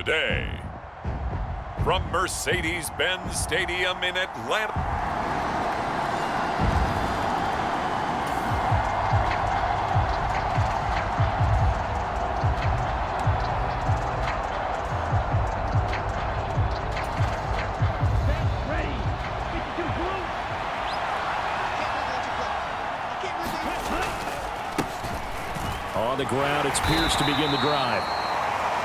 today. From Mercedes-Benz Stadium in Atlanta. On the ground, it's Pierce to begin the drive.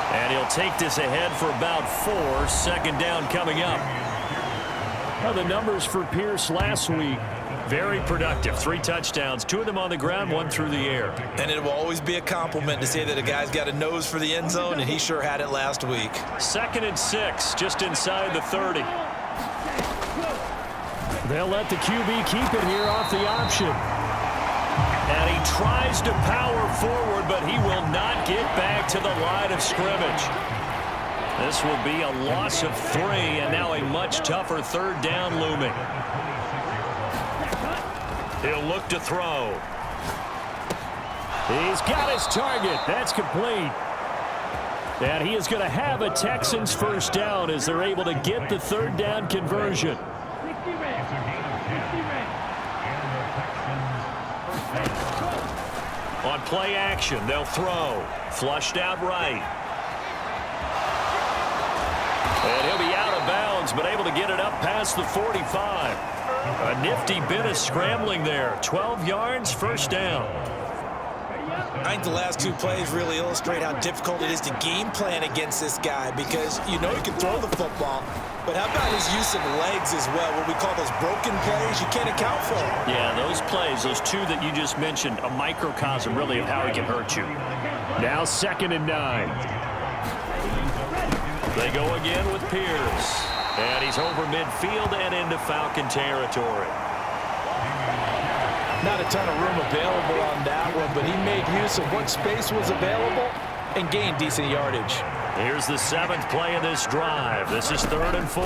And he'll take this ahead for about 4. Second down coming up. Well, the numbers for Pierce last week, very productive. 3 touchdowns, 2 of them on the ground, 1 through the air. And it will always be a compliment to say that a guy's got a nose for the end zone, and he sure had it last week. 2nd and 6, just inside the 30. They'll let the QB keep it here off the option. And he tries to power forward, but he will not get back to the line of scrimmage. This will be a loss of 3, and now a much tougher 3rd down looming. He'll look to throw. He's got his target. That's complete. And he is going to have a Texans first down as they're able to get the 3rd down conversion. On play action, they'll throw. Flushed out right. And he'll be out of bounds, but able to get it up past the 45. A nifty bit of scrambling there. 12 yards, first down. I think the last 2 plays really illustrate how difficult it is to game plan against this guy, because you know he can throw the football, but how about his use of legs as well, what we call those broken plays you can't account for? Yeah, those plays, those 2 that you just mentioned, a microcosm really of how he can hurt you. Now 2nd and 9. They go again with Pierce. And he's over midfield and into Falcon territory. Not a ton of room available on that one, but he made use of what space was available and gained decent yardage. Here's the 7th play of this drive. This is 3rd and 4.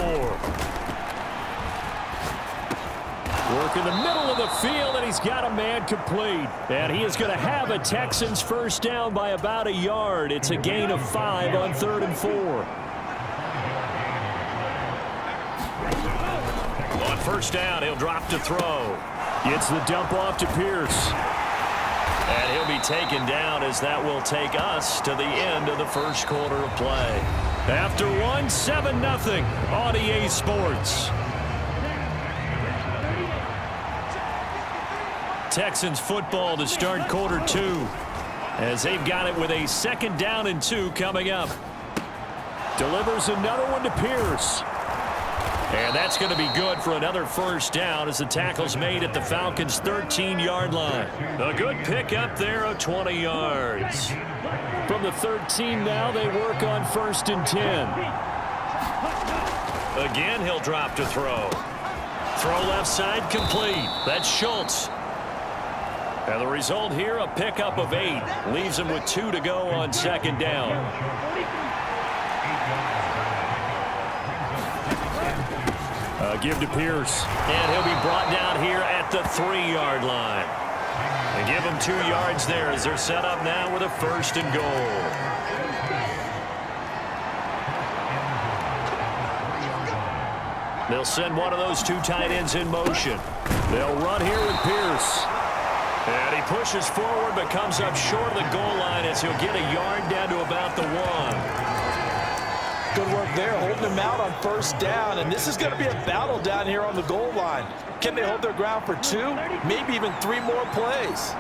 Work in the middle of the field, and he's got a man complete. And he is going to have a Texans first down by about 1 yard. It's a gain of 5 on 3rd and 4. On first down, he'll drop to throw. Gets the dump off to Pierce. And he'll be taken down as that will take us to the end of the first quarter of play. After 1, 7-0 on EA Sports. Texans football to start quarter 2 as they've got it with a 2nd down and 2 coming up. Delivers another one to Pierce. And that's going to be good for another first down as the tackle's made at the Falcons' 13-yard line. A good pickup there of 20 yards. From the 13 now, they work on 1st and 10. Again, he'll drop to throw. Throw left side complete. That's Schultz. And the result here, a pickup of 8. Leaves him with 2 to go on 2nd down. Give to Pierce. And he'll be brought down here at the 3-yard line. And give him 2 yards there as they're set up now with a 1st and goal. They'll send one of those 2 tight ends in motion. They'll run here with Pierce. And he pushes forward but comes up short of the goal line as he'll get a yard down to about the 1. Good work there, holding him out on 1st down, and this is going to be a battle down here on the goal line. Can they hold their ground for 2, maybe even 3 more plays?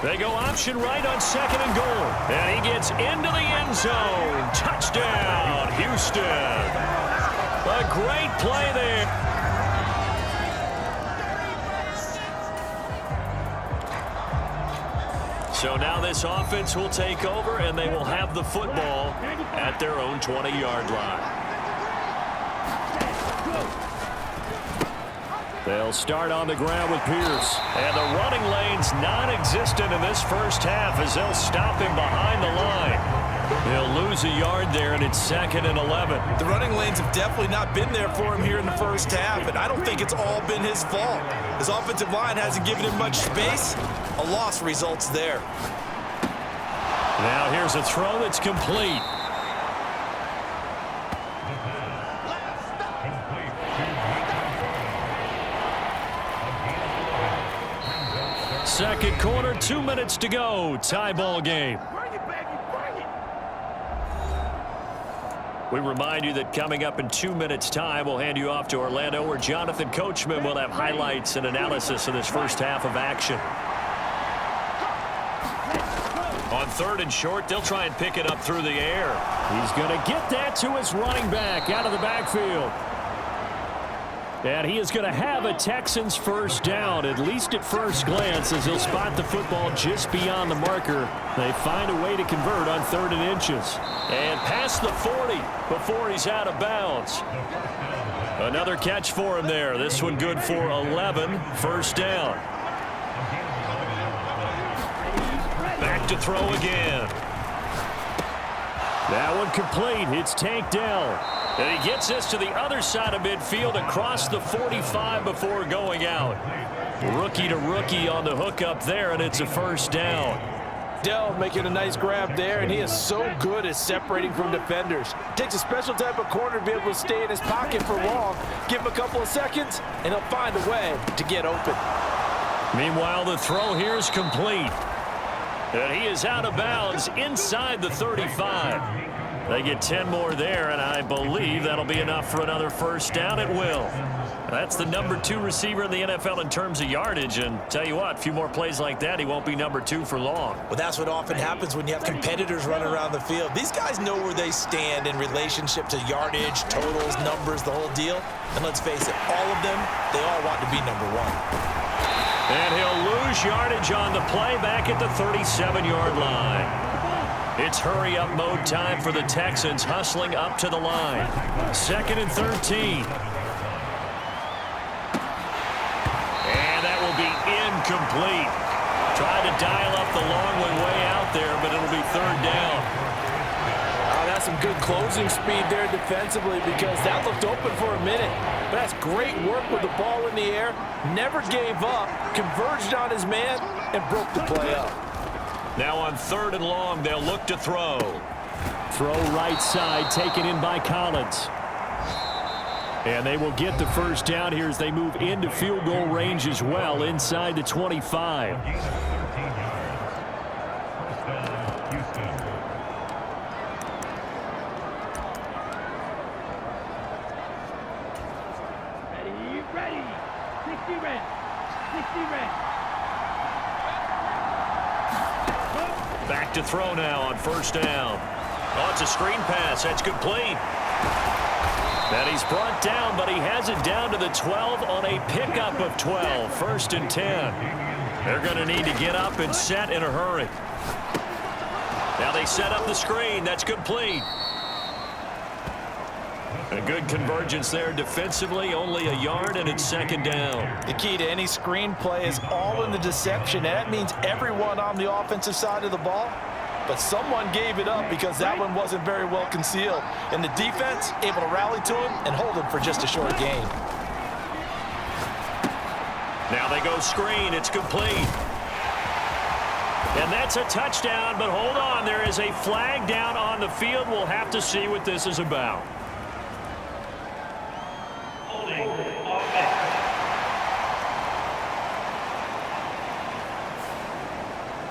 They go option right on 2nd and goal. And he gets into the end zone. Touchdown, Houston. A great play there. So now this offense will take over, and they will have the football at their own 20-yard line. They'll start on the ground with Pierce. And the running lane's non-existent in this first half as they'll stop him behind the line. He'll lose a yard there, and it's 2nd and 11. The running lanes have definitely not been there for him here in the first half, and I don't think it's all been his fault. His offensive line hasn't given him much space. A loss results there. Now here's a throw that's complete. Second quarter, 2 minutes to go. Tie ball game. We remind you that coming up in 2 minutes' time, we'll hand you off to Orlando, where Jonathan Coachman will have highlights and analysis of this first half of action. On third and short, they'll try and pick it up through the air. He's going to get that to his running back out of the backfield. And he is going to have a Texans first down, at least at first glance, as he'll spot the football just beyond the marker. They find a way to convert on 3rd and inches. And past the 40 before he's out of bounds. Another catch for him there. This one good for 11. First down. Back to throw again. That one complete. It's Tank Dell. And he gets this to the other side of midfield across the 45 before going out. Rookie to rookie on the hook up there, and it's a first down. Dell making a nice grab there, and he is so good at separating from defenders. Takes a special type of corner to be able to stay in his pocket for long. Give him a couple of seconds, and he'll find a way to get open. Meanwhile, the throw here is complete. And he is out of bounds inside the 35. They get 10 more there, and I believe that'll be enough for another first down. It will. That's the number 2 receiver in the NFL in terms of yardage, and tell you what, a few more plays like that, he won't be number 2 for long. Well, that's what often happens when you have competitors running around the field. These guys know where they stand in relationship to yardage, totals, numbers, the whole deal. And let's face it, all of them, they all want to be number 1. And he'll lose yardage on the play back at the 37-yard line. It's hurry-up mode time for the Texans, hustling up to the line. 2nd and 13. And that will be incomplete. Tried to dial up the long one way out there, but it'll be 3rd down. Oh, that's some good closing speed there defensively, because that looked open for a minute. But that's great work with the ball in the air. Never gave up, converged on his man, and broke the play up. Now on 3rd and long, they'll look to throw. Throw right side, taken in by Collins. And they will get the first down here as they move into field goal range as well, inside the 25. Ready. 60 red. 60 red. Back to throw now on first down. Oh, it's a screen pass. That's complete. And he's brought down, but he has it down to the 12 on a pickup of 12. 1st and 10. They're going to need to get up and set in a hurry. Now they set up the screen. That's complete. A good convergence there defensively, only a yard, and it's 2nd down. The key to any screen play is all in the deception. And that means everyone on the offensive side of the ball. But someone gave it up because that one wasn't very well concealed. And the defense able to rally to him and hold him for just a short gain. Now they go screen. It's complete. And that's a touchdown, but hold on. There is a flag down on the field. We'll have to see what this is about.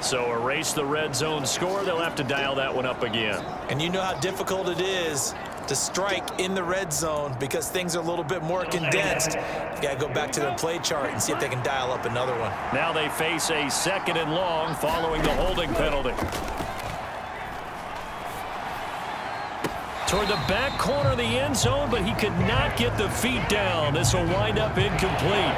So erase the red zone score. They'll have to dial that one up again. And you know how difficult it is to strike in the red zone because things are a little bit more condensed. You got to go back to their play chart and see if they can dial up another one. Now they face a 2nd and long following the holding penalty. Toward the back corner of the end zone, but he could not get the feet down. This will wind up incomplete.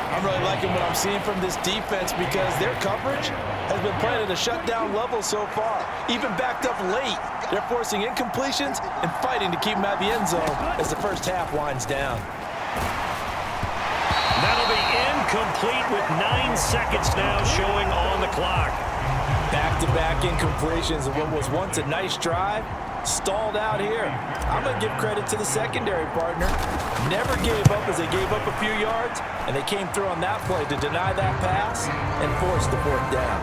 I'm really liking what I'm seeing from this defense because their coverage has been playing at a shutdown level so far. Even backed up late, they're forcing incompletions and fighting to keep them out of the end zone as the first half winds down. That'll be incomplete with 9 seconds now showing on the clock. Back-to-back incompletions of what was once a nice drive. Stalled out here. I'm going to give credit to the secondary partner. Never gave up as they gave up a few yards, and they came through on that play to deny that pass and force the 4th down.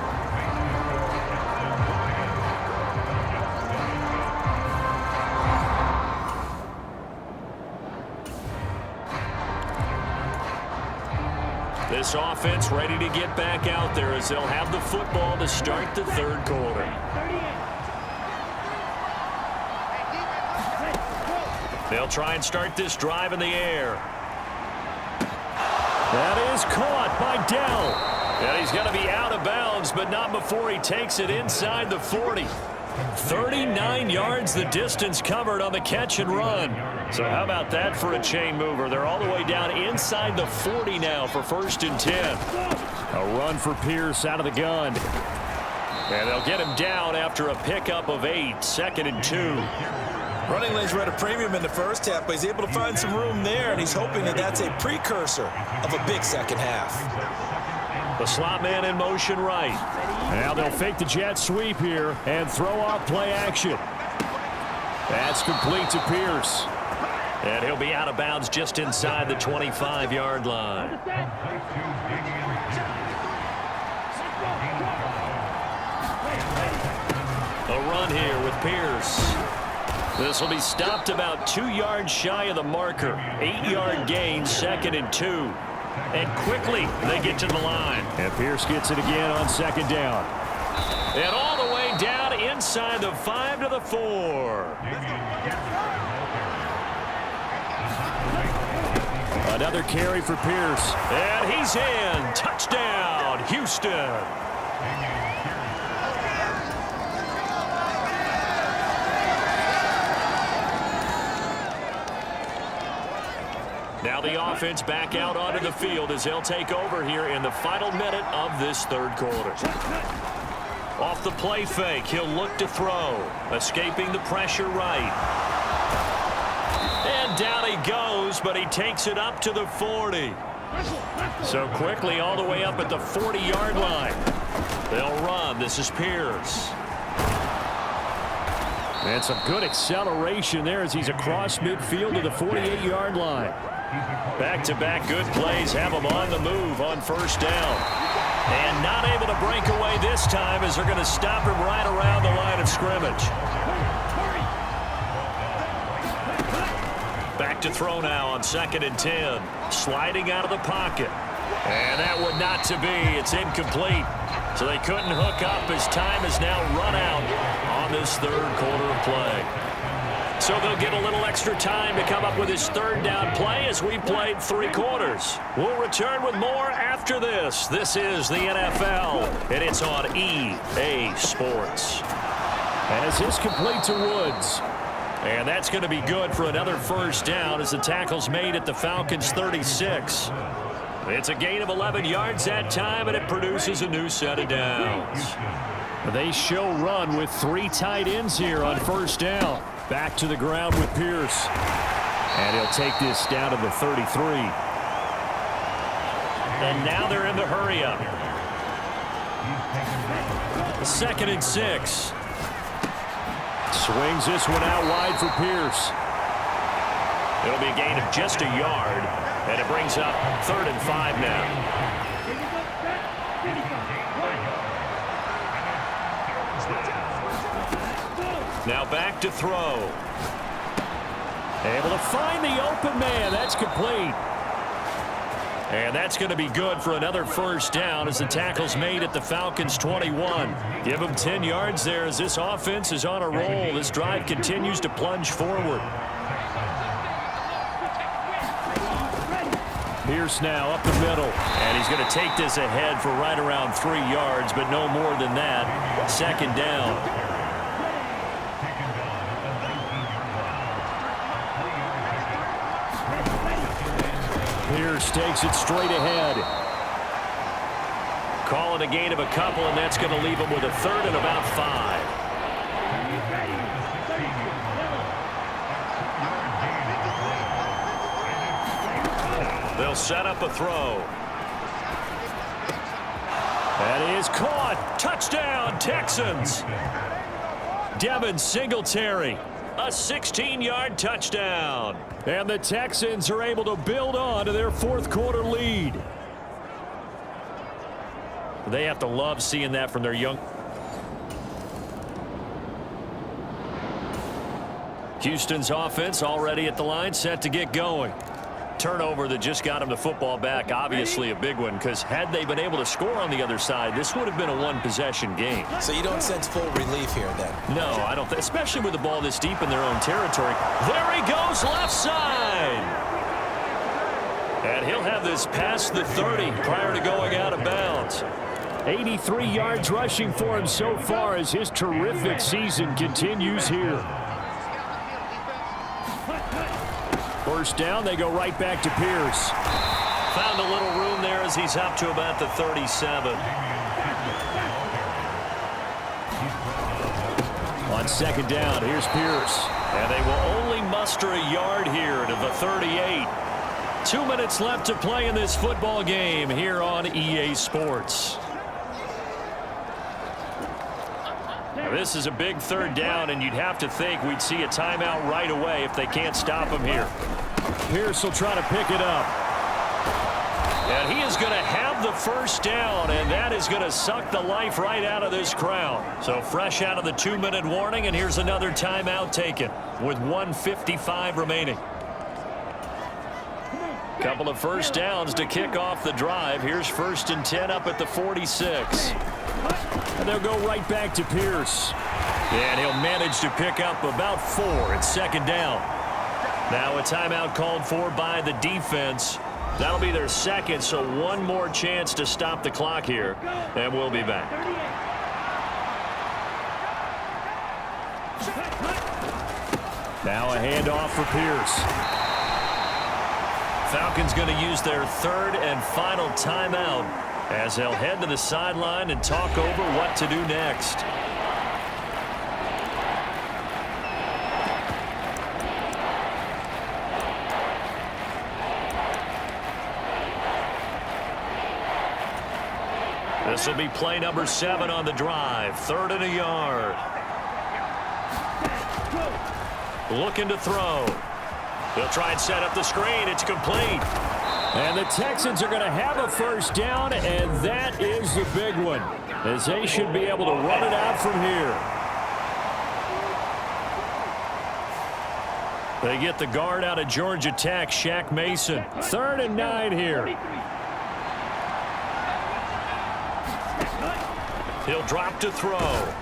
This offense ready to get back out there as they'll have the football to start the third quarter. 38. They'll try and start this drive in the air. That is caught by Dell. And he's going to be out of bounds, but not before he takes it inside the 40. 39 yards the distance covered on the catch and run. So how about that for a chain mover? They're all the way down inside the 40 now for 1st and 10. A run for Pierce out of the gun. And they'll get him down after a pickup of 8, 2nd and 2. Running lanes were at a premium in the first half, but he's able to find some room there, and he's hoping that that's a precursor of a big second half. The slot man in motion right. Now they'll fake the jet sweep here and throw off play action. That's complete to Pierce. And he'll be out of bounds just inside the 25-yard line. A run here with Pierce. This will be stopped about 2 yards shy of the marker. 8-yard gain, 2nd and 2. And quickly, they get to the line. And Pierce gets it again on 2nd down. And all the way down inside the 5 to the 4. Another carry for Pierce. And he's in. Touchdown, Houston. Now the offense back out onto the field as they'll take over here in the final minute of this third quarter. Off the play fake, he'll look to throw. Escaping the pressure right. And down he goes, but he takes it up to the 40. So quickly all the way up at the 40-yard line. They'll run. This is Pierce. And some good acceleration there as he's across midfield to the 48-yard line. Back-to-back good plays have him on the move on 1st down. And not able to break away this time as they're going to stop him right around the line of scrimmage. Back to throw now on 2nd and 10. Sliding out of the pocket. And that would not to be. It's incomplete. So they couldn't hook up as time has now run out on this third quarter of play. So they'll get a little extra time to come up with his 3rd down play as we played 3 quarters. We'll return with more after this. This is the NFL, and it's on EA Sports. As is complete to Woods. And that's going to be good for another 1st down as the tackle's made at the Falcons' 36. It's a gain of 11 yards that time, and it produces a new set of downs. They show run with 3 tight ends here on 1st down. Back to the ground with Pierce. And he'll take this down to the 33. And now they're in the hurry-up. 2nd and 6. Swings this one out wide for Pierce. It'll be a gain of just a yard. And it brings up 3rd and 5 now. Now back to throw. Able to find the open man. That's complete. And that's going to be good for another 1st down as the tackle's made at the Falcons' 21. Give them 10 yards there as this offense is on a roll. This drive continues to plunge forward. Pierce now up the middle. And he's going to take this ahead for right around 3 yards, but no more than that. 2nd down. Pierce takes it straight ahead. Calling a gain of a couple, and that's going to leave him with a 3rd and about 5. They'll set up a throw. That is caught. Touchdown, Texans. Devin Singletary. A 16-yard touchdown. And the Texans are able to build on to their 4th quarter lead. They have to love seeing that from their young. Houston's offense already at the line, set to get going. turnover that just got them the football back, obviously a big one, because had they been able to score on the other side, this would have been a one-possession game. So you don't sense full relief here then? No, I don't, especially with the ball this deep in their own territory. There he goes, left side. And he'll have this past the 30 prior to going out of bounds. 83 yards rushing for him so far as his terrific season continues here. First down, they go right back to Pierce. Found a little room there as he's up to about the 37. On second down, here's Pierce. And they will only muster a yard here to the 38. 2 minutes left to play in this football game here on EA Sports. Now, this is a big third down, and you'd have to think we'd see a timeout right away if they can't stop him here. Pierce will try to pick it up. And he is going to have the first down, and that is going to suck the life right out of this crowd. So fresh out of the 2-minute warning, and here's another timeout taken with 1:55 remaining. Couple of first downs to kick off the drive. Here's 1st and 10 up at the 46. And they'll go right back to Pierce. And he'll manage to pick up about 4 at second down. Now a timeout called for by the defense. That'll be their second, so one more chance to stop the clock here. And we'll be back. Now a handoff for Pierce. Falcons going to use their 3rd and final timeout as they'll head to the sideline and talk over what to do next. This will be play number 7 on the drive. 3rd and a yard. Looking to throw. They'll try and set up the screen. It's complete. And the Texans are going to have a first down, and that is the big one, as they should be able to run it out from here. They get the guard out of Georgia Tech, Shaq Mason. 3rd and 9 here. He'll drop to throw.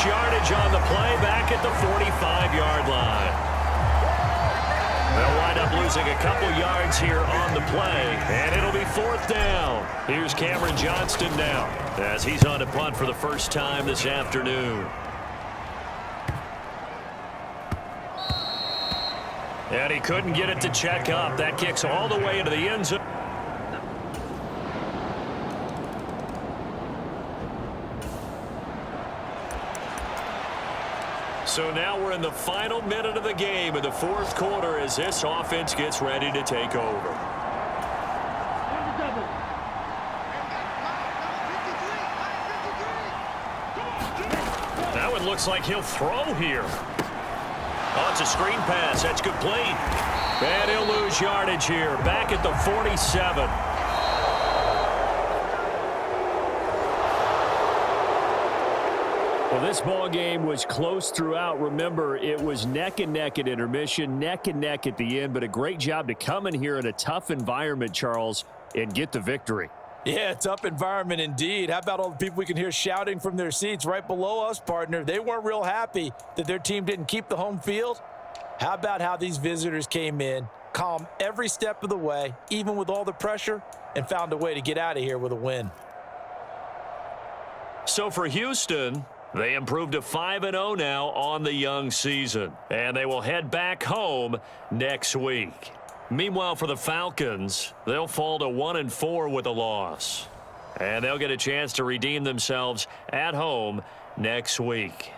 Yardage on the play back at the 45-yard line. They'll wind up losing a couple yards here on the play, and it'll be 4th down. Here's Cameron Johnston now as he's on to punt for the first time this afternoon. And he couldn't get it to check up. That kicks all the way into the end zone. So now we're in the final minute of the game in the 4th quarter as this offense gets ready to take over. That one looks like he'll throw here. Oh, it's a screen pass. That's complete. And he'll lose yardage here. Back at the 47. Well, this ball game was close throughout. Remember, it was neck and neck at intermission, neck and neck at the end, but a great job to come in here in a tough environment, Charles, and get the victory. Yeah, tough environment indeed. How about all the people we can hear shouting from their seats right below us, partner? They weren't real happy that their team didn't keep the home field. How about how these visitors came in, calm every step of the way, even with all the pressure, and found a way to get out of here with a win. So for Houston, they improved to 5-0 now on the young season, and they will head back home next week. Meanwhile, for the Falcons, they'll fall to 1-4 with a loss, and they'll get a chance to redeem themselves at home next week.